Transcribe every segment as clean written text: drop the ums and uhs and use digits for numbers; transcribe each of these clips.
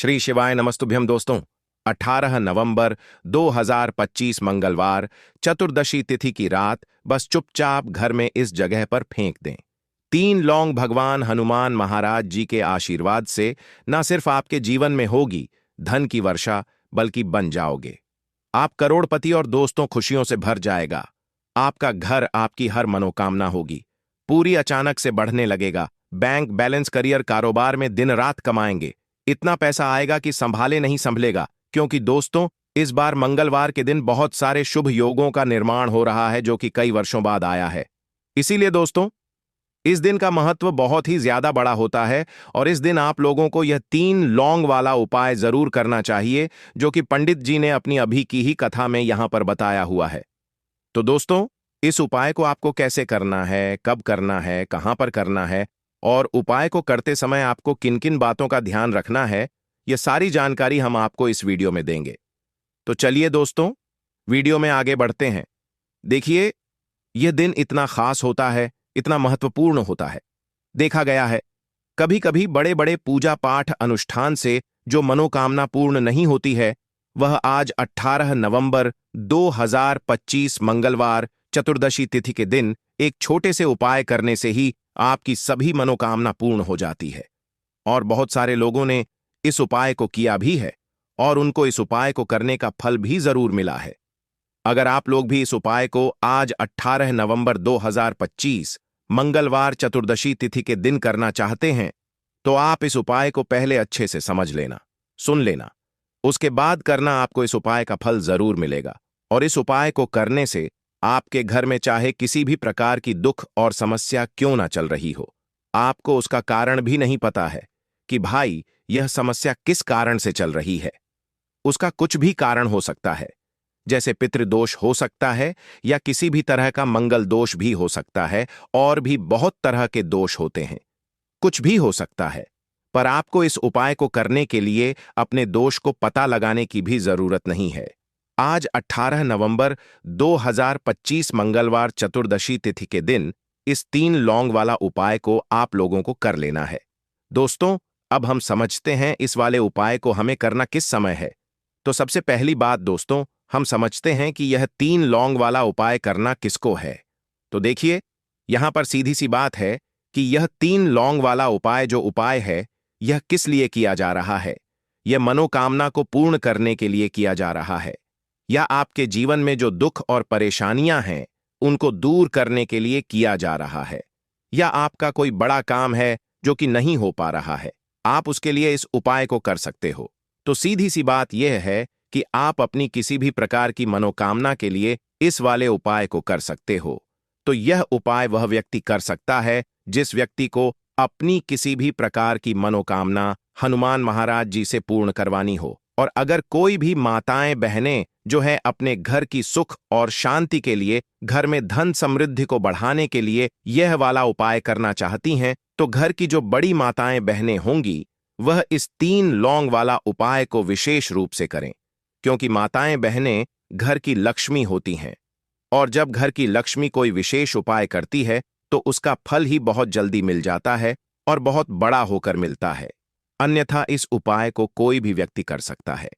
श्री शिवाय नमस्तुभ्यम दोस्तों। 18 नवंबर 2025 मंगलवार चतुर्दशी तिथि की रात बस चुपचाप घर में इस जगह पर फेंक दें। 3 लौंग भगवान हनुमान महाराज जी के आशीर्वाद से न सिर्फ आपके जीवन में होगी धन की वर्षा, बल्कि बन जाओगे आप करोड़पति और दोस्तों खुशियों से भर जाएगा। आपका घर, आपकी हर मनोकामना होगी पूरी, अचानक से बढ़ने लगेगा। बैंक बैलेंस, करियर, कारोबार में दिन रात कमाएंगे। इतना पैसा आएगा कि संभाले नहीं संभलेगा, क्योंकि दोस्तों इस बार मंगलवार के दिन बहुत सारे शुभ योगों का निर्माण हो रहा है, जो कि कई वर्षों बाद आया है। इसीलिए दोस्तों इस दिन का महत्व बहुत ही ज्यादा बड़ा होता है और इस दिन आप लोगों को यह 3 लौंग वाला उपाय जरूर करना चाहिए, जो कि पंडित जी ने अपनी अभी की ही कथा में यहां पर बताया हुआ है। तो दोस्तों इस उपाय को आपको कैसे करना है, कब करना है, कहां पर करना है और उपाय को करते समय आपको किन किन बातों का ध्यान रखना है, यह सारी जानकारी हम आपको इस वीडियो में देंगे। तो चलिए दोस्तों वीडियो में आगे बढ़ते हैं। देखिए यह दिन इतना खास होता है, इतना महत्वपूर्ण होता है। देखा गया है कभी कभी बड़े बड़े पूजा पाठ अनुष्ठान से जो मनोकामना पूर्ण नहीं होती है, वह आज 18 नवंबर 2025 मंगलवार चतुर्दशी तिथि के दिन एक छोटे से उपाय करने से ही आपकी सभी मनोकामना पूर्ण हो जाती है। और बहुत सारे लोगों ने इस उपाय को किया भी है और उनको इस उपाय को करने का फल भी जरूर मिला है। अगर आप लोग भी इस उपाय को आज 18 नवंबर 2025 मंगलवार चतुर्दशी तिथि के दिन करना चाहते हैं, तो आप इस उपाय को पहले अच्छे से समझ लेना, सुन लेना, उसके बाद करना। आपको इस उपाय का फल जरूर मिलेगा और इस उपाय को करने से आपके घर में चाहे किसी भी प्रकार की दुख और समस्या क्यों ना चल रही हो, आपको उसका कारण भी नहीं पता है कि भाई यह समस्या किस कारण से चल रही है। उसका कुछ भी कारण हो सकता है, जैसे पितृदोष हो सकता है या किसी भी तरह का मंगल दोष भी हो सकता है, और भी बहुत तरह के दोष होते हैं, कुछ भी हो सकता है। पर आपको इस उपाय को करने के लिए अपने दोष को पता लगाने की भी जरूरत नहीं है। आज 18 नवंबर 2025 मंगलवार चतुर्दशी तिथि के दिन इस 3 लौंग वाला उपाय को आप लोगों को कर लेना है। दोस्तों अब हम समझते हैं इस वाले उपाय को हमें करना किस समय है। तो सबसे पहली बात दोस्तों, हम समझते हैं कि यह 3 लौंग वाला उपाय करना किसको है। तो देखिए यहां पर सीधी सी बात है कि यह 3 लौंग वाला उपाय जो उपाय है, यह किस लिए किया जा रहा है। यह मनोकामना को पूर्ण करने के लिए किया जा रहा है, या आपके जीवन में जो दुख और परेशानियां हैं उनको दूर करने के लिए किया जा रहा है, या आपका कोई बड़ा काम है जो कि नहीं हो पा रहा है, आप उसके लिए इस उपाय को कर सकते हो। तो सीधी सी बात यह है कि आप अपनी किसी भी प्रकार की मनोकामना के लिए इस वाले उपाय को कर सकते हो। तो यह उपाय वह व्यक्ति कर सकता है जिस व्यक्ति को अपनी किसी भी प्रकार की मनोकामना हनुमान महाराज जी से पूर्ण करवानी हो। और अगर कोई भी माताएं बहनें जो है अपने घर की सुख और शांति के लिए, घर में धन समृद्धि को बढ़ाने के लिए यह वाला उपाय करना चाहती हैं, तो घर की जो बड़ी माताएं बहनें होंगी वह इस 3 लौंग वाला उपाय को विशेष रूप से करें, क्योंकि माताएं बहनें घर की लक्ष्मी होती हैं और जब घर की लक्ष्मी कोई विशेष उपाय करती है तो उसका फल ही बहुत जल्दी मिल जाता है और बहुत बड़ा होकर मिलता है। अन्यथा इस उपाय को कोई भी व्यक्ति कर सकता है,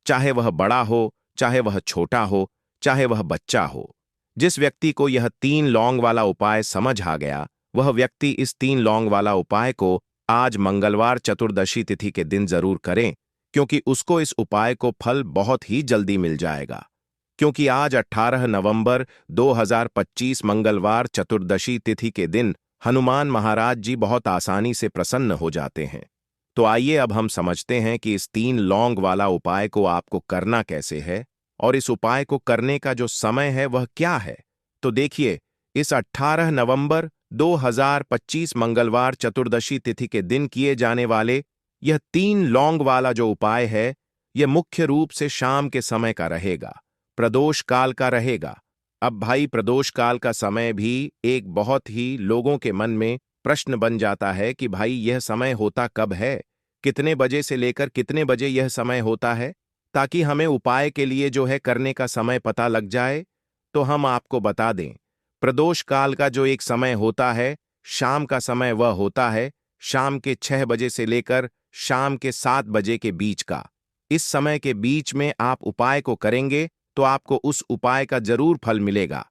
चाहे वह बड़ा हो, चाहे वह छोटा हो, चाहे वह बच्चा हो। जिस व्यक्ति को यह 3 लौंग वाला उपाय समझ आ गया, वह व्यक्ति इस 3 लौंग वाला उपाय को आज मंगलवार चतुर्दशी तिथि के दिन जरूर करें, क्योंकि उसको इस उपाय को फल बहुत ही जल्दी मिल जाएगा। क्योंकि आज 18 नवंबर 2025 मंगलवार चतुर्दशी तिथि के दिन हनुमान महाराज जी बहुत आसानी से प्रसन्न हो जाते हैं। तो आइए अब हम समझते हैं कि इस 3 लौंग वाला उपाय को आपको करना कैसे है और इस उपाय को करने का जो समय है वह क्या है। तो देखिए इस 18 नवंबर 2025 मंगलवार चतुर्दशी तिथि के दिन किए जाने वाले यह 3 लौंग वाला जो उपाय है, यह मुख्य रूप से शाम के समय का रहेगा, प्रदोष काल का रहेगा। अब भाई प्रदोष काल का समय भी एक बहुत ही लोगों के मन में प्रश्न बन जाता है कि भाई यह समय होता कब है, कितने बजे से लेकर कितने बजे यह समय होता है, ताकि हमें उपाय के लिए जो है करने का समय पता लग जाए। तो हम आपको बता दें, प्रदोष काल का जो एक समय होता है, शाम का समय वह होता है शाम के 6 बजे से लेकर शाम के 7 बजे के बीच का। इस समय के बीच में आप उपाय को करेंगे तो आपको उस उपाय का जरूर फल मिलेगा।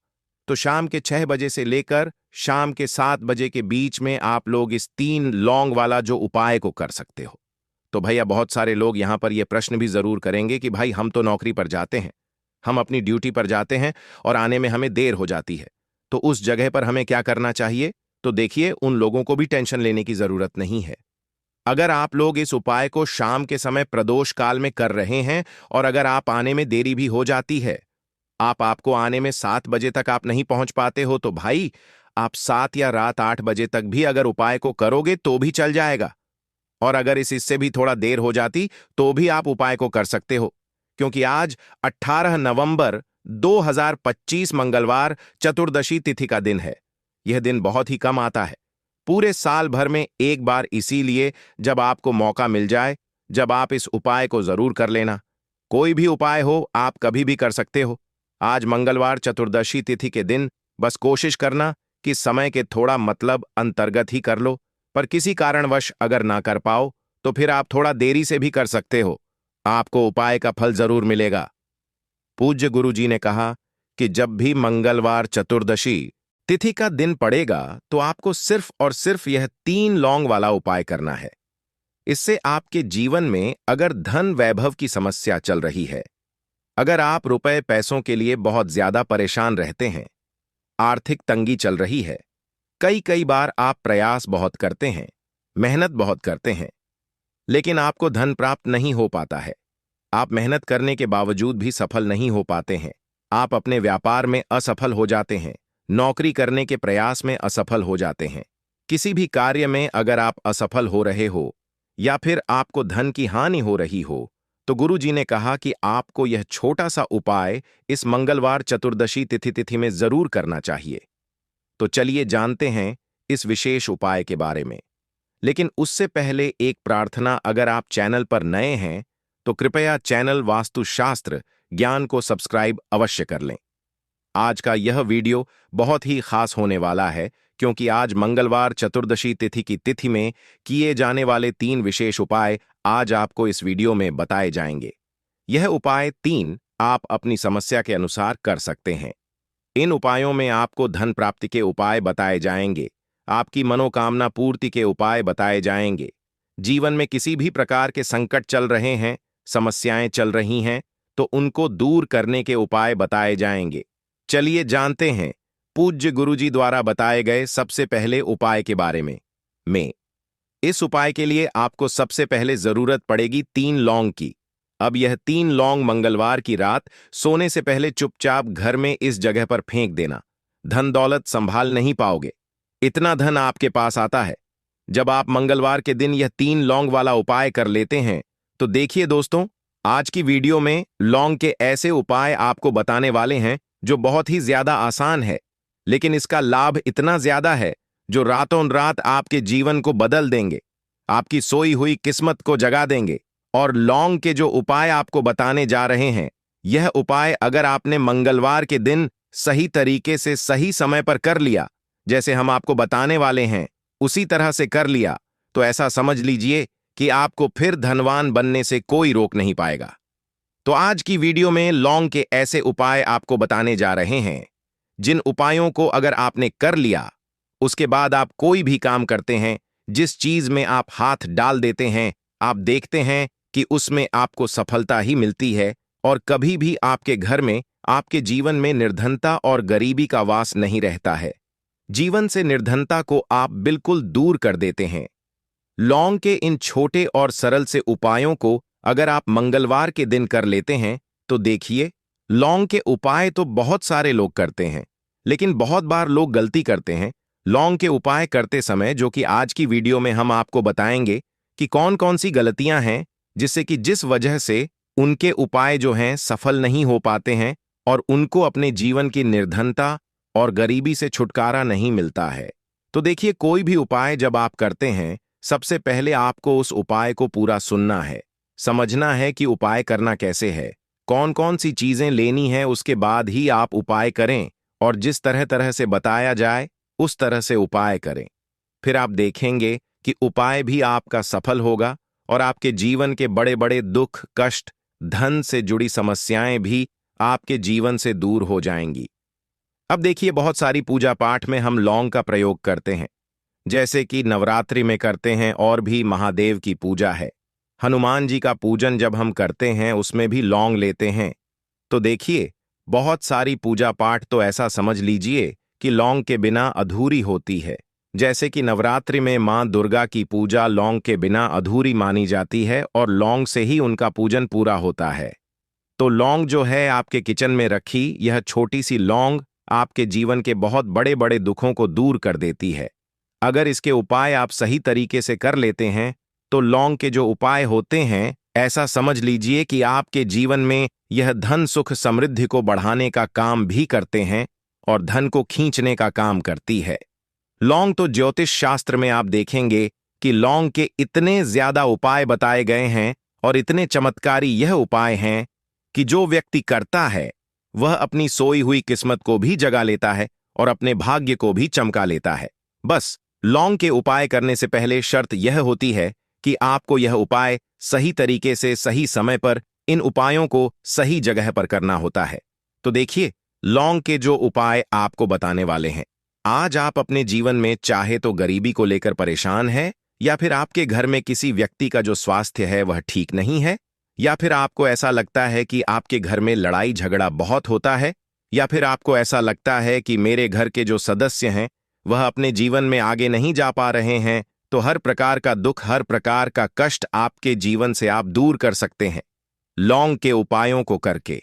तो शाम के 6 बजे से लेकर शाम के 7 बजे के बीच में आप लोग इस 3 लौंग वाला जो उपाय को कर सकते हो। तो भैया बहुत सारे लोग यहां पर यह प्रश्न भी जरूर करेंगे कि भाई हम तो नौकरी पर जाते हैं, हम अपनी ड्यूटी पर जाते हैं और आने में हमें देर हो जाती है, तो उस जगह पर हमें क्या करना चाहिए? तो देखिए, उन लोगों को भी टेंशन लेने की जरूरत नहीं है। अगर आप लोग इस उपाय को शाम के समय प्रदोष काल में कर रहे हैं और अगर आप आने में देरी भी हो जाती है, आपको आने में 7 बजे तक आप नहीं पहुंच पाते हो, तो भाई आप 7 या रात 8 बजे तक भी अगर उपाय को करोगे तो भी चल जाएगा। और अगर इससे भी थोड़ा देर हो जाती तो भी आप उपाय को कर सकते हो, क्योंकि आज 18 नवंबर 2025 मंगलवार चतुर्दशी तिथि का दिन है। यह दिन बहुत ही कम आता है, पूरे साल भर में एक बार, इसीलिए जब आपको मौका मिल जाए, जब आप इस उपाय को जरूर कर लेना। कोई भी उपाय हो, आप कभी भी कर सकते हो। आज मंगलवार चतुर्दशी तिथि के दिन बस कोशिश करना कि समय के थोड़ा मतलब अंतर्गत ही कर लो, पर किसी कारणवश अगर ना कर पाओ तो फिर आप थोड़ा देरी से भी कर सकते हो, आपको उपाय का फल जरूर मिलेगा। पूज्य गुरु जी ने कहा कि जब भी मंगलवार चतुर्दशी तिथि का दिन पड़ेगा तो आपको सिर्फ और सिर्फ यह 3 लौंग वाला उपाय करना है। इससे आपके जीवन में अगर धन वैभव की समस्या चल रही है, अगर आप रुपए पैसों के लिए बहुत ज्यादा परेशान रहते हैं, आर्थिक तंगी चल रही है, कई कई बार आप प्रयास बहुत करते हैं, मेहनत बहुत करते हैं, लेकिन आपको धन प्राप्त नहीं हो पाता है, आप मेहनत करने के बावजूद भी सफल नहीं हो पाते हैं, आप अपने व्यापार में असफल हो जाते हैं, नौकरी करने के प्रयास में असफल हो जाते हैं, किसी भी कार्य में अगर आप असफल हो रहे हो या फिर आपको धन की हानि हो रही हो, तो गुरु जी ने कहा कि आपको यह छोटा सा उपाय इस मंगलवार चतुर्दशी तिथि में जरूर करना चाहिए। तो चलिए जानते हैं इस विशेष उपाय के बारे में। लेकिन उससे पहले एक प्रार्थना, अगर आप चैनल पर नए हैं तो कृपया चैनल वास्तुशास्त्र ज्ञान को सब्सक्राइब अवश्य कर लें। आज का यह वीडियो बहुत ही खास होने वाला है, क्योंकि आज मंगलवार चतुर्दशी तिथि की तिथि में किए जाने वाले 3 विशेष उपाय आज आपको इस वीडियो में बताए जाएंगे। यह उपाय 3 आप अपनी समस्या के अनुसार कर सकते हैं। इन उपायों में आपको धन प्राप्ति के उपाय बताए जाएंगे, आपकी मनोकामना पूर्ति के उपाय बताए जाएंगे, जीवन में किसी भी प्रकार के संकट चल रहे हैं, समस्याएं चल रही हैं, तो उनको दूर करने के उपाय बताए जाएंगे। चलिए जानते हैं पूज्य गुरुजी द्वारा बताए गए सबसे पहले उपाय के बारे में। इस उपाय के लिए आपको सबसे पहले जरूरत पड़ेगी 3 लौंग की। अब यह 3 लौंग मंगलवार की रात सोने से पहले चुपचाप घर में इस जगह पर फेंक देना। धन दौलत संभाल नहीं पाओगे, इतना धन आपके पास आता है जब आप मंगलवार के दिन यह 3 लौंग वाला उपाय कर लेते हैं। तो देखिए दोस्तों, आज की वीडियो में लौंग के ऐसे उपाय आपको बताने वाले हैं जो बहुत ही ज्यादा आसान है, लेकिन इसका लाभ इतना ज्यादा है जो रातों रात आपके जीवन को बदल देंगे, आपकी सोई हुई किस्मत को जगा देंगे। और लौंग के जो उपाय आपको बताने जा रहे हैं, यह उपाय अगर आपने मंगलवार के दिन सही तरीके से सही समय पर कर लिया, जैसे हम आपको बताने वाले हैं उसी तरह से कर लिया, तो ऐसा समझ लीजिए कि आपको फिर धनवान बनने से कोई रोक नहीं पाएगा। तो आज की वीडियो में लौंग के ऐसे उपाय आपको बताने जा रहे हैं जिन उपायों को अगर आपने कर लिया, उसके बाद आप कोई भी काम करते हैं, जिस चीज में आप हाथ डाल देते हैं, आप देखते हैं कि उसमें आपको सफलता ही मिलती है और कभी भी आपके घर में, आपके जीवन में निर्धनता और गरीबी का वास नहीं रहता है। जीवन से निर्धनता को आप बिल्कुल दूर कर देते हैं। लौंग के इन छोटे और सरल से उपायों को अगर आप मंगलवार के दिन कर लेते हैं, तो देखिए, लौंग के उपाय तो बहुत सारे लोग करते हैं, लेकिन बहुत बार लोग गलती करते हैं लौंग के उपाय करते समय, जो कि आज की वीडियो में हम आपको बताएंगे कि कौन कौन सी गलतियां हैं जिससे कि जिस वजह से उनके उपाय जो हैं सफल नहीं हो पाते हैं और उनको अपने जीवन की निर्धनता और गरीबी से छुटकारा नहीं मिलता है। तो देखिए, कोई भी उपाय जब आप करते हैं, सबसे पहले आपको उस उपाय को पूरा सुनना है, समझना है कि उपाय करना कैसे है, कौन कौन सी चीजें लेनी है, उसके बाद ही आप उपाय करें और जिस तरह तरह से बताया जाए उस तरह से उपाय करें। फिर आप देखेंगे कि उपाय भी आपका सफल होगा और आपके जीवन के बड़े बड़े दुख, कष्ट, धन से जुड़ी समस्याएं भी आपके जीवन से दूर हो जाएंगी। अब देखिए, बहुत सारी पूजा पाठ में हम लौंग का प्रयोग करते हैं, जैसे कि नवरात्रि में करते हैं, और भी महादेव की पूजा है। हनुमान जी का पूजन जब हम करते हैं उसमें भी लौंग लेते हैं। तो देखिए, बहुत सारी पूजा पाठ तो ऐसा समझ लीजिए कि लौंग के बिना अधूरी होती है। जैसे कि नवरात्रि में मां दुर्गा की पूजा लौंग के बिना अधूरी मानी जाती है और लौंग से ही उनका पूजन पूरा होता है। तो लौंग जो है आपके किचन में रखी, यह छोटी सी लौंग आपके जीवन के बहुत बड़े बड़े दुखों को दूर कर देती है। अगर इसके उपाय आप सही तरीके से कर लेते हैं तो लौंग के जो उपाय होते हैं, ऐसा समझ लीजिए कि आपके जीवन में यह धन सुख समृद्धि को बढ़ाने का काम भी करते हैं और धन को खींचने का काम करती है। लौंग तो ज्योतिष शास्त्र में आप देखेंगे कि लौंग के इतने ज्यादा उपाय बताए गए हैं और इतने चमत्कारी यह उपाय हैं कि जो व्यक्ति करता है वह अपनी सोई हुई किस्मत को भी जगा लेता है और अपने भाग्य को भी चमका लेता है। बस लौंग के उपाय करने से पहले शर्त यह होती है कि आपको यह उपाय सही तरीके से सही समय पर इन उपायों को सही जगह पर करना होता है। तो देखिए, लौंग के जो उपाय आपको बताने वाले हैं। आज आप अपने जीवन में चाहे तो गरीबी को लेकर परेशान हैं, या फिर आपके घर में किसी व्यक्ति का जो स्वास्थ्य है वह ठीक नहीं है, या फिर आपको ऐसा लगता है कि आपके घर में लड़ाई झगड़ा बहुत होता है, या फिर आपको ऐसा लगता है कि मेरे घर के जो सदस्य हैं वह अपने जीवन में आगे नहीं जा पा रहे हैं। तो हर प्रकार का दुख, हर प्रकार का कष्ट आपके जीवन से आप दूर कर सकते हैं लौंग के उपायों को करके।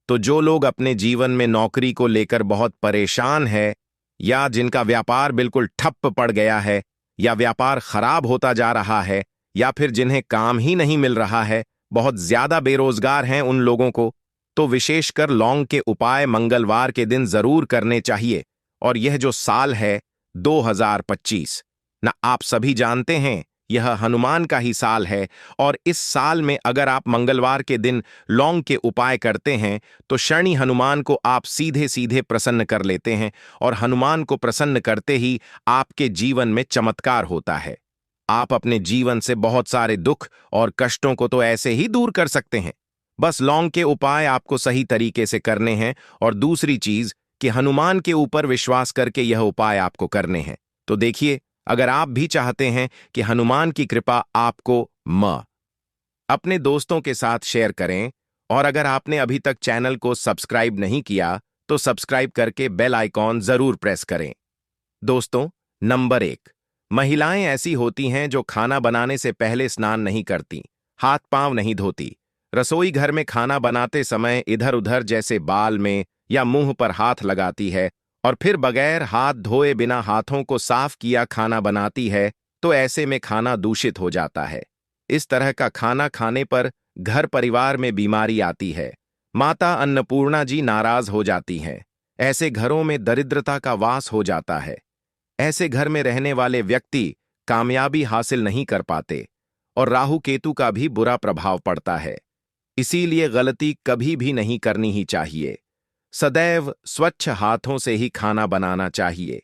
तो जो लोग अपने जीवन में नौकरी को लेकर बहुत परेशान है, या जिनका व्यापार बिल्कुल ठप्प पड़ गया है, या व्यापार खराब होता जा रहा है, या फिर जिन्हें काम ही नहीं मिल रहा है, बहुत ज्यादा बेरोजगार हैं उन लोगों को, तो विशेषकर लौंग के उपाय मंगलवार के दिन जरूर करने चाहिए। और यह जो साल है 2025 ना, आप सभी जानते हैं यह हनुमान का ही साल है, और इस साल में अगर आप मंगलवार के दिन लौंग के उपाय करते हैं तो शनि हनुमान को आप सीधे सीधे प्रसन्न कर लेते हैं, और हनुमान को प्रसन्न करते ही आपके जीवन में चमत्कार होता है। आप अपने जीवन से बहुत सारे दुख और कष्टों को तो ऐसे ही दूर कर सकते हैं। बस लौंग के उपाय आपको सही तरीके से करने हैं, और दूसरी चीज कि हनुमान के ऊपर विश्वास करके यह उपाय आपको करने हैं। तो देखिए, अगर आप भी चाहते हैं कि हनुमान की कृपा आपको अपने दोस्तों के साथ शेयर करें, और अगर आपने अभी तक चैनल को सब्सक्राइब नहीं किया तो सब्सक्राइब करके बेल आइकॉन जरूर प्रेस करें। दोस्तों, नंबर 1, महिलाएं ऐसी होती हैं जो खाना बनाने से पहले स्नान नहीं करती, हाथ पांव नहीं धोती, रसोई घर में खाना बनाते समय इधर उधर जैसे बाल में या मुंह पर हाथ लगाती है, और फिर बगैर हाथ धोए बिना हाथों को साफ किया खाना बनाती है। तो ऐसे में खाना दूषित हो जाता है। इस तरह का खाना खाने पर घर परिवार में बीमारी आती है। माता अन्नपूर्णा जी नाराज हो जाती हैं। ऐसे घरों में दरिद्रता का वास हो जाता है। ऐसे घर में रहने वाले व्यक्ति कामयाबी हासिल नहीं कर पाते, और राहु केतु का भी बुरा प्रभाव पड़ता है। इसीलिए गलती कभी भी नहीं करनी ही चाहिए। सदैव स्वच्छ हाथों से ही खाना बनाना चाहिए।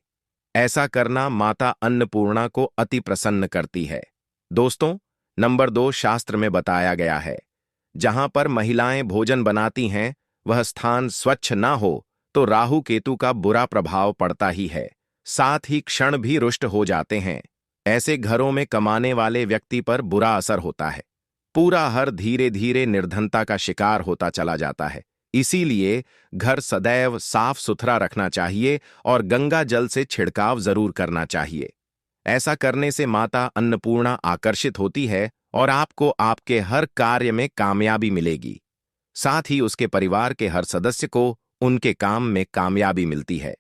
ऐसा करना माता अन्नपूर्णा को अति प्रसन्न करती है। दोस्तों, नंबर 2, शास्त्र में बताया गया है, जहां पर महिलाएं भोजन बनाती हैं वह स्थान स्वच्छ ना हो तो राहु केतु का बुरा प्रभाव पड़ता ही है, साथ ही क्षण भी रुष्ट हो जाते हैं। ऐसे घरों में कमाने वाले व्यक्ति पर बुरा असर होता है। पूरा हर धीरे धीरे निर्धनता का शिकार होता चला जाता है। इसीलिए घर सदैव साफ सुथरा रखना चाहिए और गंगा जल से छिड़काव जरूर करना चाहिए। ऐसा करने से माता अन्नपूर्णा आकर्षित होती है और आपको आपके हर कार्य में कामयाबी मिलेगी। साथ ही उसके परिवार के हर सदस्य को उनके काम में कामयाबी मिलती है।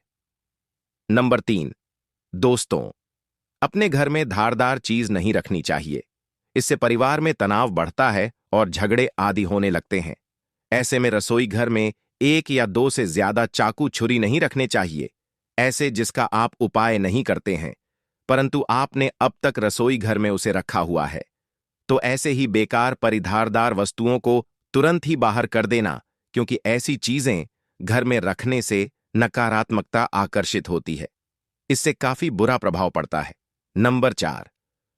नंबर 3, दोस्तों, अपने घर में धारदार चीज नहीं रखनी चाहिए। इससे परिवार में तनाव बढ़ता है और झगड़े आदि होने लगते हैं। ऐसे में रसोई घर में 1 या 2 से ज्यादा चाकू छुरी नहीं रखने चाहिए, ऐसे जिसका आप उपाय नहीं करते हैं, परंतु आपने अब तक रसोई घर में उसे रखा हुआ है। तो ऐसे ही बेकार परिधारदार वस्तुओं को तुरंत ही बाहर कर देना, क्योंकि ऐसी चीजें घर में रखने से नकारात्मकता आकर्षित होती है। इससे काफी बुरा प्रभाव पड़ता है। नंबर 4,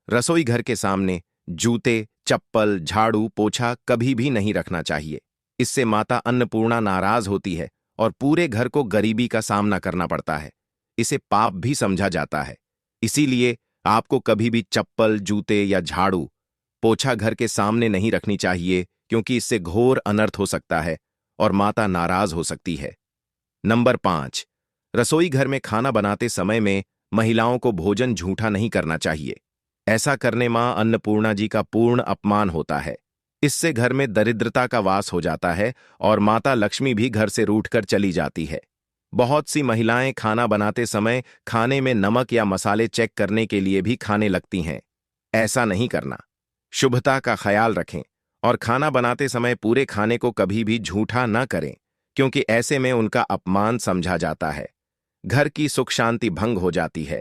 रसोई घर के सामने जूते, चप्पल, झाड़ू, पोछा कभी भी नहीं रखना चाहिए। इससे माता अन्नपूर्णा नाराज होती है और पूरे घर को गरीबी का सामना करना पड़ता है। इसे पाप भी समझा जाता है। इसीलिए आपको कभी भी चप्पल, जूते या झाड़ू, पोछा घर के सामने नहीं रखनी चाहिए, क्योंकि इससे घोर अनर्थ हो सकता है और माता नाराज हो सकती है। नंबर 5, रसोई घर में खाना बनाते समय में महिलाओं को भोजन झूठा नहीं करना चाहिए। ऐसा करने मां अन्नपूर्णा जी का पूर्ण अपमान होता है। इससे घर में दरिद्रता का वास हो जाता है और माता लक्ष्मी भी घर से रूठकर चली जाती है। बहुत सी महिलाएं खाना बनाते समय खाने में नमक या मसाले चेक करने के लिए भी खाने लगती हैं। ऐसा नहीं करना। शुभता का ख्याल रखें और खाना बनाते समय पूरे खाने को कभी भी झूठा न करें, क्योंकि ऐसे में उनका अपमान समझा जाता है। घर की सुख शांति भंग हो जाती है।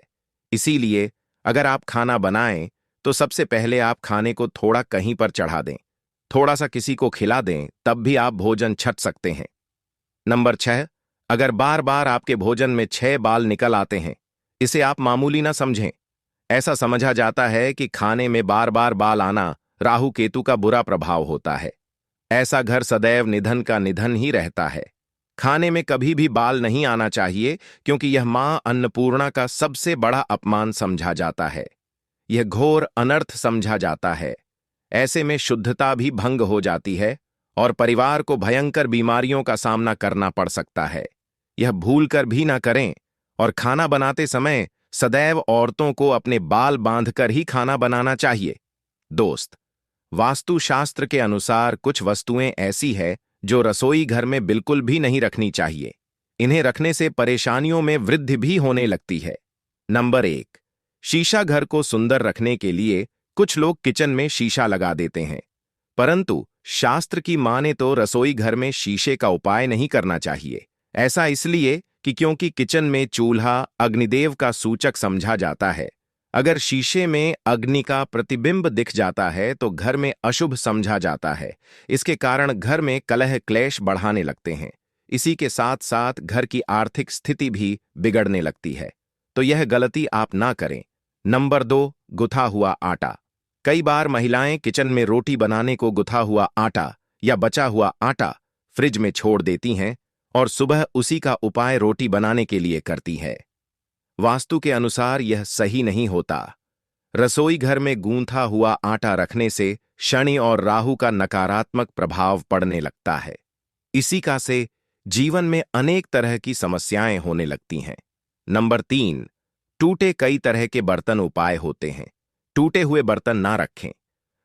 इसीलिए अगर आप खाना बनाएं तो सबसे पहले आप खाने को थोड़ा कहीं पर चढ़ा दें, थोड़ा सा किसी को खिला दें, तब भी आप भोजन छट सकते हैं। नंबर 6, अगर बार बार आपके भोजन में 6 बाल निकल आते हैं, इसे आप मामूली ना समझें। ऐसा समझा जाता है कि खाने में बार बार बाल आना राहु केतु का बुरा प्रभाव होता है। ऐसा घर सदैव निधन का निधन ही रहता है। खाने में कभी भी बाल नहीं आना चाहिए, क्योंकि यह मां अन्नपूर्णा का सबसे बड़ा अपमान समझा जाता है। यह घोर अनर्थ समझा जाता है। ऐसे में शुद्धता भी भंग हो जाती है और परिवार को भयंकर बीमारियों का सामना करना पड़ सकता है। यह भूलकर भी ना करें और खाना बनाते समय सदैव औरतों को अपने बाल बांधकर ही खाना बनाना चाहिए। दोस्त, वास्तुशास्त्र के अनुसार कुछ वस्तुएं ऐसी है जो रसोई घर में बिल्कुल भी नहीं रखनी चाहिए। इन्हें रखने से परेशानियों में वृद्धि भी होने लगती है। नंबर 1, शीशा। घर को सुंदर रखने के लिए कुछ लोग किचन में शीशा लगा देते हैं, परंतु शास्त्र की माने तो रसोई घर में शीशे का उपाय नहीं करना चाहिए। ऐसा इसलिए कि क्योंकि किचन में चूल्हा अग्निदेव का सूचक समझा जाता है। अगर शीशे में अग्नि का प्रतिबिंब दिख जाता है तो घर में अशुभ समझा जाता है। इसके कारण घर में कलह क्लेश बढ़ाने लगते हैं। इसी के साथ साथ घर की आर्थिक स्थिति भी बिगड़ने लगती है। तो यह गलती आप ना करें। नंबर 2, गुथा हुआ आटा। कई बार महिलाएं किचन में रोटी बनाने को गुथा हुआ आटा या बचा हुआ आटा फ्रिज में छोड़ देती हैं और सुबह उसी का उपाय रोटी बनाने के लिए करती है। वास्तु के अनुसार यह सही नहीं होता। रसोई घर में गूंथा हुआ आटा रखने से शनि और राहु का नकारात्मक प्रभाव पड़ने लगता है। इसी का से जीवन में अनेक तरह की समस्याएं होने लगती हैं। नंबर 3, टूटे कई तरह के बर्तन उपाय होते हैं। टूटे हुए बर्तन ना रखें।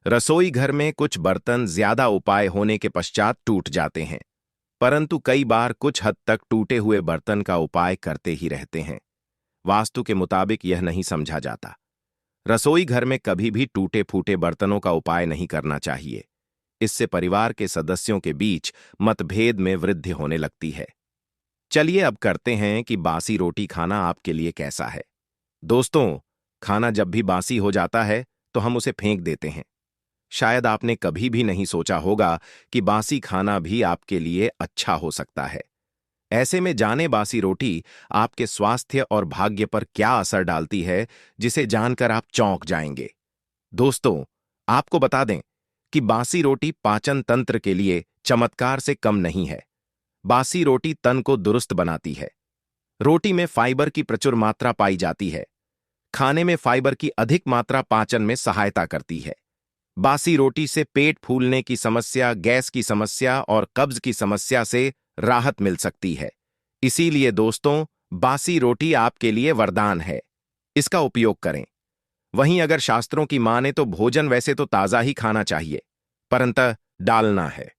रसोई घर में कुछ बर्तन ज्यादा उपाय होने के पश्चात टूट जाते हैं, परंतु कई बार कुछ हद तक टूटे हुए बर्तन का उपाय करते ही रहते हैं। वास्तु के मुताबिक यह नहीं समझा जाता। रसोई घर में कभी भी टूटे फूटे बर्तनों का उपाय नहीं करना चाहिए। इससे परिवार के सदस्यों के बीच मतभेद में वृद्धि होने लगती है। चलिए अब करते हैं कि बासी रोटी खाना आपके लिए कैसा है। दोस्तों, खाना जब भी बासी हो जाता है तो हम उसे फेंक देते हैं। शायद आपने कभी भी नहीं सोचा होगा कि बासी खाना भी आपके लिए अच्छा हो सकता है। ऐसे में जाने बासी रोटी आपके स्वास्थ्य और भाग्य पर क्या असर डालती है, जिसे जानकर आप चौंक जाएंगे। दोस्तों, आपको बता दें कि बासी रोटी पाचन तंत्र के लिए चमत्कार से कम नहीं है। बासी रोटी तन को दुरुस्त बनाती है। रोटी में फाइबर की प्रचुर मात्रा पाई जाती है। खाने में फाइबर की अधिक मात्रा पाचन में सहायता करती है। बासी रोटी से पेट फूलने की समस्या, गैस की समस्या और कब्ज की समस्या से राहत मिल सकती है। इसीलिए दोस्तों, बासी रोटी आपके लिए वरदान है। इसका उपयोग करें। वहीं अगर शास्त्रों की माने तो भोजन वैसे तो ताजा ही खाना चाहिए, परंतु डालना है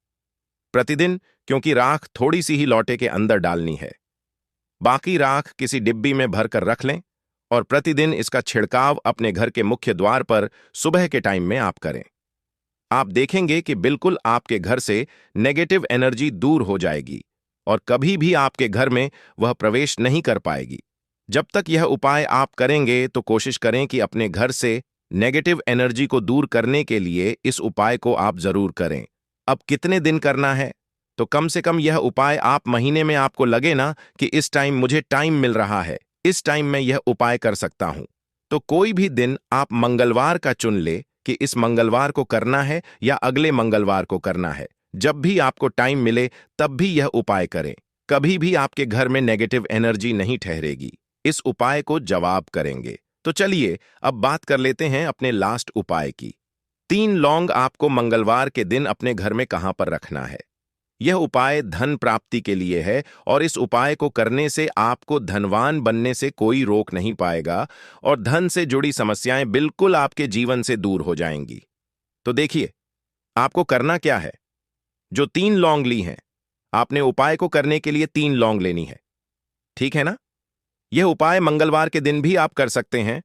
प्रतिदिन, क्योंकि राख थोड़ी सी ही लौटे के अंदर डालनी है। बाकी राख किसी डिब्बी में भरकर रख लें और प्रतिदिन इसका छिड़काव अपने घर के मुख्य द्वार पर सुबह के टाइम में आप करें। आप देखेंगे कि बिल्कुल आपके घर से नेगेटिव एनर्जी दूर हो जाएगी और कभी भी आपके घर में वह प्रवेश नहीं कर पाएगी। जब तक यह उपाय आप करेंगे तो कोशिश करें कि अपने घर से नेगेटिव एनर्जी को दूर करने के लिए इस उपाय को आप जरूर करें। अब कितने दिन करना है? तो कम से कम यह उपाय आप महीने में आपको लगे ना कि इस टाइम मुझे टाइम मिल रहा है, इस टाइम मैं यह उपाय कर सकता हूं, तो कोई भी दिन आप मंगलवार का चुन ले कि इस मंगलवार को करना है या अगले मंगलवार को करना है। जब भी आपको टाइम मिले तब भी यह उपाय करें। कभी भी आपके घर में नेगेटिव एनर्जी नहीं ठहरेगी। इस उपाय को जवाब करेंगे। तो चलिए अब बात कर लेते हैं अपने लास्ट उपाय की। 3 लौंग आपको मंगलवार के दिन अपने घर में कहां पर रखना है। यह उपाय धन प्राप्ति के लिए है और इस उपाय को करने से आपको धनवान बनने से कोई रोक नहीं पाएगा और धन से जुड़ी समस्याएं बिल्कुल आपके जीवन से दूर हो जाएंगी। तो देखिए, आपको करना क्या है। जो 3 लौंग ली हैं, आपने उपाय को करने के लिए 3 लौंग लेनी है। ठीक है ना? यह उपाय मंगलवार के दिन भी आप कर सकते हैं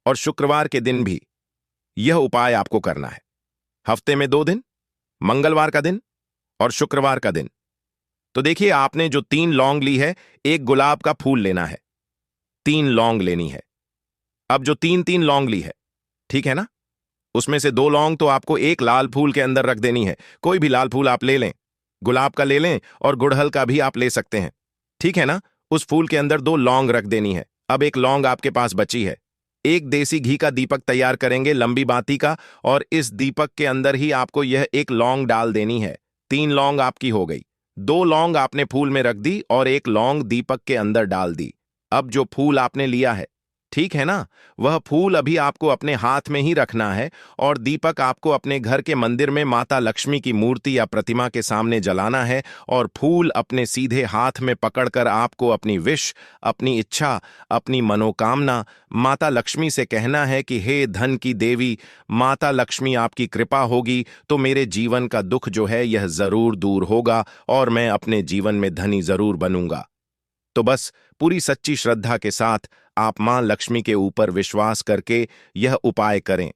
और शुक्रवार के दिन भी। यह उपाय आपको करना है हफ्ते में 2 दिन, मंगलवार का दिन और शुक्रवार का दिन। तो देखिए, आपने जो 3 लौंग ली है, एक गुलाब का फूल लेना है, 3 लौंग लेनी है। अब जो 3-3 लौंग ली है, ठीक है ना, उसमें से 2 लौंग तो आपको एक लाल फूल के अंदर रख देनी है। कोई भी लाल फूल आप ले लें, गुलाब का ले लें और गुड़हल का भी आप ले सकते हैं। ठीक है ना? उस फूल के अंदर 2 लौंग रख देनी है। अब एक लौंग आपके पास बची है। एक देसी घी का दीपक तैयार करेंगे, लंबी बाती का, और इस दीपक के अंदर ही आपको यह एक लौंग डाल देनी है। 3 लौंग आपकी हो गई। 2 लौंग आपने फूल में रख दी और एक लौंग दीपक के अंदर डाल दी। अब जो फूल आपने लिया है, ठीक है ना, वह फूल अभी आपको अपने हाथ में ही रखना है और दीपक आपको अपने घर के मंदिर में माता लक्ष्मी की मूर्ति या प्रतिमा के सामने जलाना है और फूल अपने सीधे हाथ में पकड़कर आपको अपनी विश, अपनी इच्छा, अपनी मनोकामना माता लक्ष्मी से कहना है कि हे धन की देवी, माता लक्ष्मी आपकी कृपा होगी तो मेरे जीवन का दुख जो है यह जरूर दूर होगा और मैं अपने जीवन में धनी जरूर बनूंगा। तो बस पूरी सच्ची श्रद्धा के साथ आप मां लक्ष्मी के ऊपर विश्वास करके यह उपाय करें।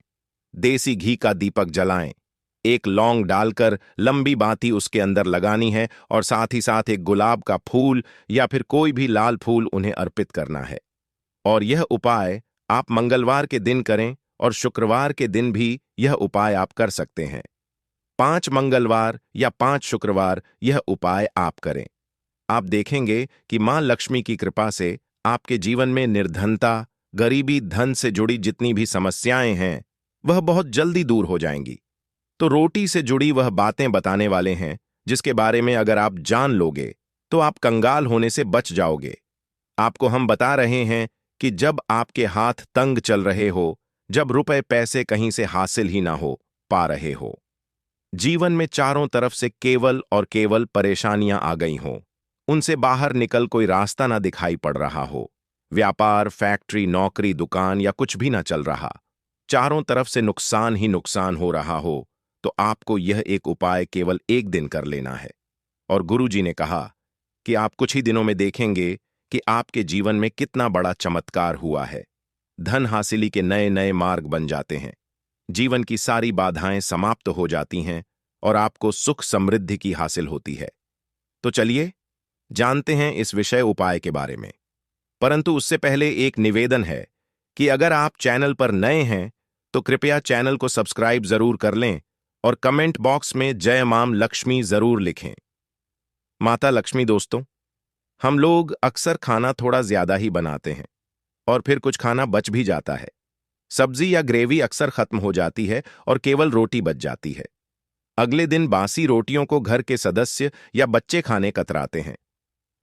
देसी घी का दीपक जलाएं, एक लौंग डालकर लंबी बाती उसके अंदर लगानी है और साथ ही साथ एक गुलाब का फूल या फिर कोई भी लाल फूल उन्हें अर्पित करना है। और यह उपाय आप मंगलवार के दिन करें और शुक्रवार के दिन भी यह उपाय आप कर सकते हैं। 5 मंगलवार या 5 शुक्रवार यह उपाय आप करें। आप देखेंगे कि मां लक्ष्मी की कृपा से आपके जीवन में निर्धनता, गरीबी, धन से जुड़ी जितनी भी समस्याएं हैं वह बहुत जल्दी दूर हो जाएंगी। तो रोटी से जुड़ी वह बातें बताने वाले हैं जिसके बारे में अगर आप जान लोगे तो आप कंगाल होने से बच जाओगे। आपको हम बता रहे हैं कि जब आपके हाथ तंग चल रहे हो, जब रुपए पैसे कहीं से हासिल ही ना हो पा रहे हो, जीवन में चारों तरफ से केवल और केवल परेशानियां आ गई हों, उनसे बाहर निकल कोई रास्ता ना दिखाई पड़ रहा हो, व्यापार, फैक्ट्री, नौकरी, दुकान या कुछ भी ना चल रहा, चारों तरफ से नुकसान ही नुकसान हो रहा हो, तो आपको यह एक उपाय केवल 1 दिन कर लेना है। और गुरुजी ने कहा कि आप कुछ ही दिनों में देखेंगे कि आपके जीवन में कितना बड़ा चमत्कार हुआ है। धन हासिली के नए नए मार्ग बन जाते हैं, जीवन की सारी बाधाएं समाप्त हो जाती हैं और आपको सुख समृद्धि की हासिल होती है। तो चलिए जानते हैं इस विषय उपाय के बारे में। परंतु उससे पहले एक निवेदन है कि अगर आप चैनल पर नए हैं तो कृपया चैनल को सब्सक्राइब जरूर कर लें और कमेंट बॉक्स में जय मां लक्ष्मी जरूर लिखें। माता लक्ष्मी दोस्तों, हम लोग अक्सर खाना थोड़ा ज्यादा ही बनाते हैं और फिर कुछ खाना बच भी जाता है। सब्जी या ग्रेवी अक्सर खत्म हो जाती है और केवल रोटी बच जाती है। अगले दिन बासी रोटियों को घर के सदस्य या बच्चे खाने कतराते हैं।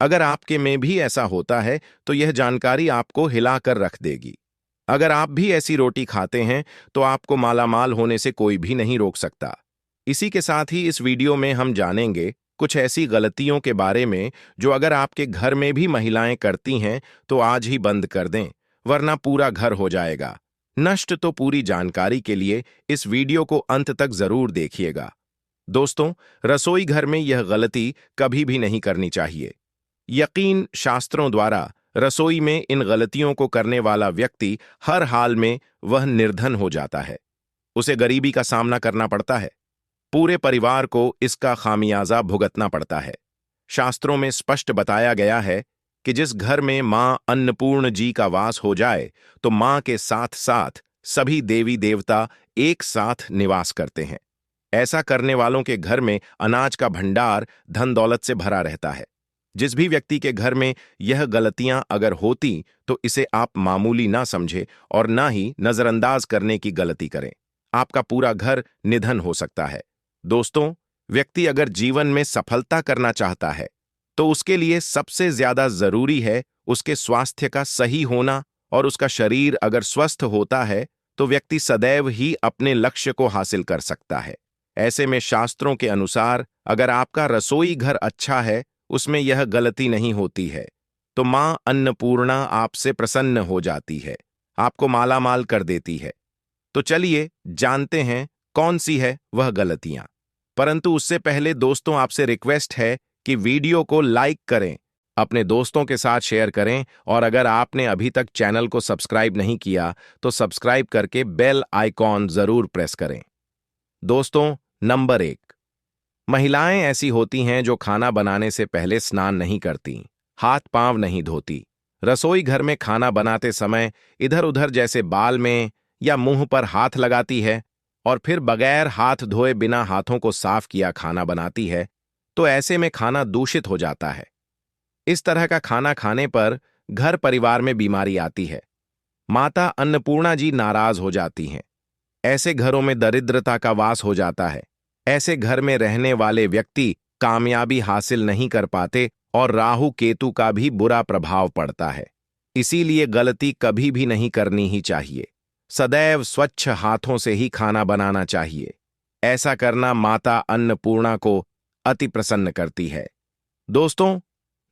अगर आपके में भी ऐसा होता है तो यह जानकारी आपको हिलाकर रख देगी। अगर आप भी ऐसी रोटी खाते हैं तो आपको मालामाल होने से कोई भी नहीं रोक सकता। इसी के साथ ही इस वीडियो में हम जानेंगे कुछ ऐसी गलतियों के बारे में जो अगर आपके घर में भी महिलाएं करती हैं तो आज ही बंद कर दें, वरना पूरा घर हो जाएगा नष्ट। तो पूरी जानकारी के लिए इस वीडियो को अंत तक जरूर देखिएगा। दोस्तों, रसोई घर में यह गलती कभी भी नहीं करनी चाहिए। यकीन शास्त्रों द्वारा रसोई में इन गलतियों को करने वाला व्यक्ति हर हाल में वह निर्धन हो जाता है, उसे गरीबी का सामना करना पड़ता है, पूरे परिवार को इसका खामियाजा भुगतना पड़ता है। शास्त्रों में स्पष्ट बताया गया है कि जिस घर में मां अन्नपूर्ण जी का वास हो जाए तो मां के साथ साथ सभी देवी देवता एक साथ निवास करते हैं। ऐसा करने वालों के घर में अनाज का भंडार धन दौलत से भरा रहता है। जिस भी व्यक्ति के घर में यह गलतियां अगर होती तो इसे आप मामूली ना समझे और ना ही नजरअंदाज करने की गलती करें। आपका पूरा घर निधन हो सकता है। दोस्तों, व्यक्ति अगर जीवन में सफलता करना चाहता है तो उसके लिए सबसे ज्यादा जरूरी है उसके स्वास्थ्य का सही होना, और उसका शरीर अगर स्वस्थ होता है तो व्यक्ति सदैव ही अपने लक्ष्य को हासिल कर सकता है। ऐसे में शास्त्रों के अनुसार अगर आपका रसोई घर अच्छा है, उसमें यह गलती नहीं होती है, तो मां अन्नपूर्णा आपसे प्रसन्न हो जाती है, आपको मालामाल कर देती है। तो चलिए जानते हैं कौन सी है वह गलतियां। परंतु उससे पहले दोस्तों, आपसे रिक्वेस्ट है कि वीडियो को लाइक करें, अपने दोस्तों के साथ शेयर करें, और अगर आपने अभी तक चैनल को सब्सक्राइब नहीं किया तो सब्सक्राइब करके बेल आइकॉन जरूर प्रेस करें। दोस्तों, नंबर 1, महिलाएं ऐसी होती हैं जो खाना बनाने से पहले स्नान नहीं करती, हाथ पांव नहीं धोती, रसोई घर में खाना बनाते समय इधर उधर जैसे बाल में या मुंह पर हाथ लगाती है, और फिर बगैर हाथ धोए बिना हाथों को साफ किया खाना बनाती है। तो ऐसे में खाना दूषित हो जाता है। इस तरह का खाना खाने पर घर परिवार में बीमारी आती है। माता अन्नपूर्णा जी नाराज हो जाती हैं। ऐसे घरों में दरिद्रता का वास हो जाता है। ऐसे घर में रहने वाले व्यक्ति कामयाबी हासिल नहीं कर पाते और राहु केतु का भी बुरा प्रभाव पड़ता है। इसीलिए गलती कभी भी नहीं करनी ही चाहिए। सदैव स्वच्छ हाथों से ही खाना बनाना चाहिए। ऐसा करना माता अन्नपूर्णा को अति प्रसन्न करती है। दोस्तों,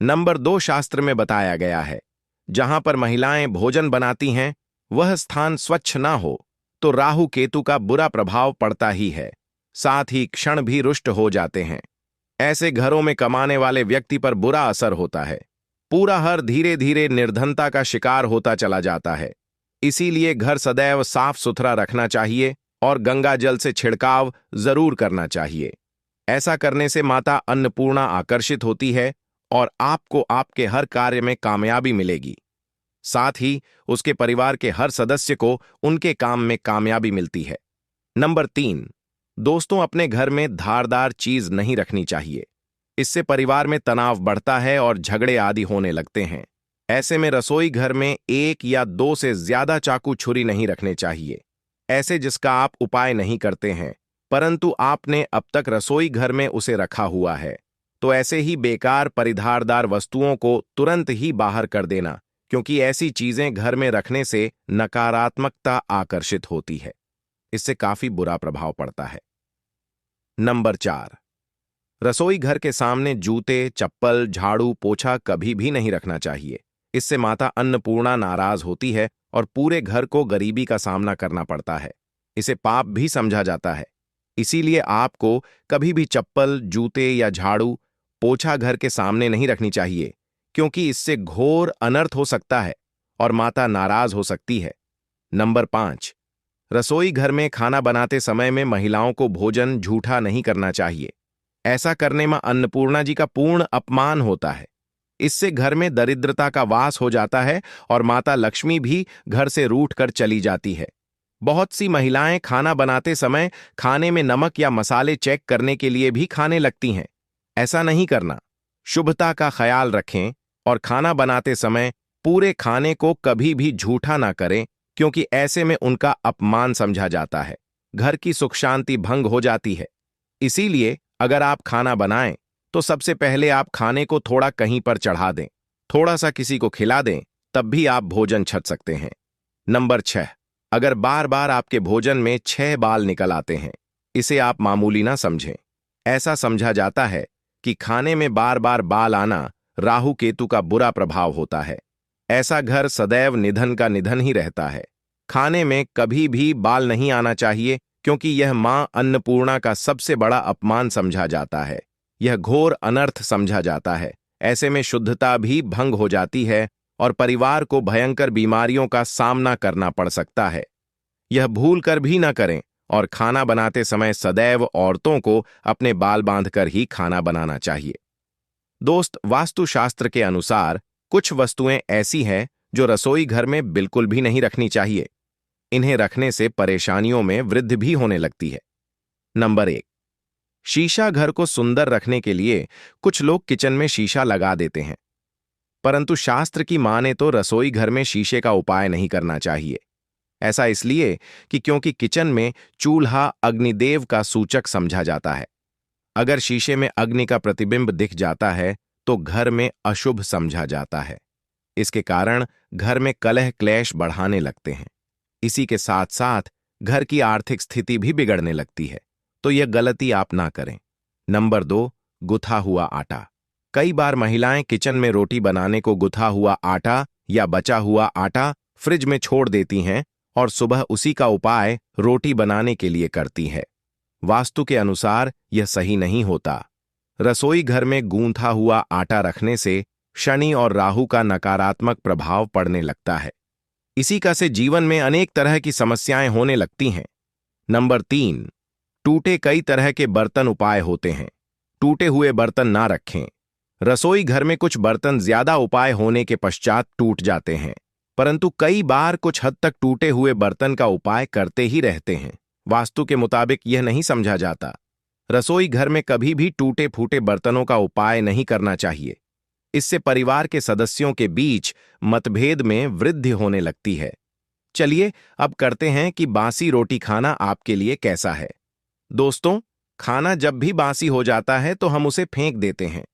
नंबर 2 शास्त्र में बताया गया है, जहां पर महिलाएं भोजन बनाती हैं वह स्थान स्वच्छ ना हो तो राहु केतु का बुरा प्रभाव पड़ता ही है, साथ ही क्षण भी रुष्ट हो जाते हैं। ऐसे घरों में कमाने वाले व्यक्ति पर बुरा असर होता है। पूरा घर धीरे धीरे निर्धनता का शिकार होता चला जाता है। इसीलिए घर सदैव साफ सुथरा रखना चाहिए और गंगा जल से छिड़काव जरूर करना चाहिए। ऐसा करने से माता अन्नपूर्णा आकर्षित होती है और आपको आपके हर कार्य में कामयाबी मिलेगी। साथ ही उसके परिवार के हर सदस्य को उनके काम में कामयाबी मिलती है। नंबर 3, दोस्तों, अपने घर में धारदार चीज नहीं रखनी चाहिए। इससे परिवार में तनाव बढ़ता है और झगड़े आदि होने लगते हैं। ऐसे में रसोई घर में 1 या 2 से ज्यादा चाकू छुरी नहीं रखने चाहिए, ऐसे जिसका आप उपाय नहीं करते हैं परंतु आपने अब तक रसोई घर में उसे रखा हुआ है। तो ऐसे ही बेकार परिधारदार वस्तुओं को तुरंत ही बाहर कर देना, क्योंकि ऐसी चीजें घर में रखने से नकारात्मकता आकर्षित होती है। इससे काफी बुरा प्रभाव पड़ता है। नंबर 4, रसोई घर के सामने जूते, चप्पल, झाड़ू, पोछा कभी भी नहीं रखना चाहिए। इससे माता अन्नपूर्णा नाराज होती है और पूरे घर को गरीबी का सामना करना पड़ता है। इसे पाप भी समझा जाता है। इसीलिए आपको कभी भी चप्पल, जूते या झाड़ू, पोछा घर के सामने नहीं रखनी चाहिए, क्योंकि इससे घोर अनर्थ हो सकता है और माता नाराज हो सकती है। नंबर 5, रसोई घर में खाना बनाते समय में महिलाओं को भोजन झूठा नहीं करना चाहिए। ऐसा करने में अन्नपूर्णा जी का पूर्ण अपमान होता है। इससे घर में दरिद्रता का वास हो जाता है और माता लक्ष्मी भी घर से रूठ कर चली जाती है। बहुत सी महिलाएं खाना बनाते समय खाने में नमक या मसाले चेक करने के लिए भी खाने लगती हैं। ऐसा नहीं करना। शुभता का ख्याल रखें और खाना बनाते समय पूरे खाने को कभी भी झूठा ना करें, क्योंकि ऐसे में उनका अपमान समझा जाता है। घर की सुख शांति भंग हो जाती है। इसीलिए अगर आप खाना बनाएं तो सबसे पहले आप खाने को थोड़ा कहीं पर चढ़ा दें, थोड़ा सा किसी को खिला दें, तब भी आप भोजन छक सकते हैं। नंबर 6, अगर बार बार आपके भोजन में 6 बाल निकल आते हैं, इसे आप मामूली ना समझें। ऐसा समझा जाता है कि खाने में बार बार बाल आना राहु केतु का बुरा प्रभाव होता है। ऐसा घर सदैव निधन का निधन ही रहता है। खाने में कभी भी बाल नहीं आना चाहिए, क्योंकि यह मां अन्नपूर्णा का सबसे बड़ा अपमान समझा जाता है। यह घोर अनर्थ समझा जाता है। ऐसे में शुद्धता भी भंग हो जाती है और परिवार को भयंकर बीमारियों का सामना करना पड़ सकता है। यह भूल कर भी न करें और खाना बनाते समय सदैव औरतों को अपने बाल बांधकर ही खाना बनाना चाहिए। दोस्त, वास्तुशास्त्र के अनुसार कुछ वस्तुएं ऐसी हैं जो रसोई घर में बिल्कुल भी नहीं रखनी चाहिए। इन्हें रखने से परेशानियों में वृद्धि भी होने लगती है। नंबर 1, शीशा। घर को सुंदर रखने के लिए कुछ लोग किचन में शीशा लगा देते हैं, परंतु शास्त्र की माने तो रसोई घर में शीशे का उपाय नहीं करना चाहिए। ऐसा इसलिए कि क्योंकि किचन में चूल्हा अग्निदेव का सूचक समझा जाता है। अगर शीशे में अग्नि का प्रतिबिंब दिख जाता है तो घर में अशुभ समझा जाता है। इसके कारण घर में कलह क्लेश बढ़ाने लगते हैं। इसी के साथ साथ घर की आर्थिक स्थिति भी बिगड़ने लगती है। तो यह गलती आप ना करें। नंबर 2, गुथा हुआ आटा। कई बार महिलाएं किचन में रोटी बनाने को गुथा हुआ आटा या बचा हुआ आटा फ्रिज में छोड़ देती हैं और सुबह उसी का उपाय रोटी बनाने के लिए करती है। वास्तु के अनुसार यह सही नहीं होता। रसोई घर में गूंथा हुआ आटा रखने से शनि और राहु का नकारात्मक प्रभाव पड़ने लगता है। इसी का से जीवन में अनेक तरह की समस्याएं होने लगती हैं। नंबर 3, टूटे कई तरह के बर्तन उपाय होते हैं। टूटे हुए बर्तन ना रखें। रसोई घर में कुछ बर्तन ज्यादा उपाय होने के पश्चात टूट जाते हैं, परंतु कई बार कुछ हद तक टूटे हुए बर्तन का उपाय करते ही रहते हैं। वास्तु के मुताबिक यह नहीं समझा जाता। रसोई घर में कभी भी टूटे फूटे बर्तनों का उपाय नहीं करना चाहिए। इससे परिवार के सदस्यों के बीच मतभेद में वृद्धि होने लगती है। चलिए अब करते हैं कि बासी रोटी खाना आपके लिए कैसा है। दोस्तों, खाना जब भी बासी हो जाता है तो हम उसे फेंक देते हैं।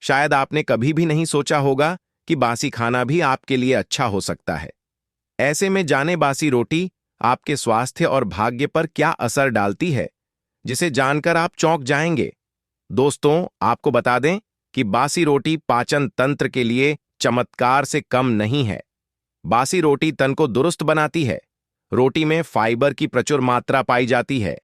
शायद आपने कभी भी नहीं सोचा होगा कि बासी खाना भी आपके लिए अच्छा हो सकता है। ऐसे में जाने बासी रोटी आपके स्वास्थ्य और भाग्य पर क्या असर डालती है, जिसे जानकर आप चौंक जाएंगे। दोस्तों, आपको बता दें कि बासी रोटी पाचन तंत्र के लिए चमत्कार से कम नहीं है। बासी रोटी तन को दुरुस्त बनाती है। रोटी में फाइबर की प्रचुर मात्रा पाई जाती है,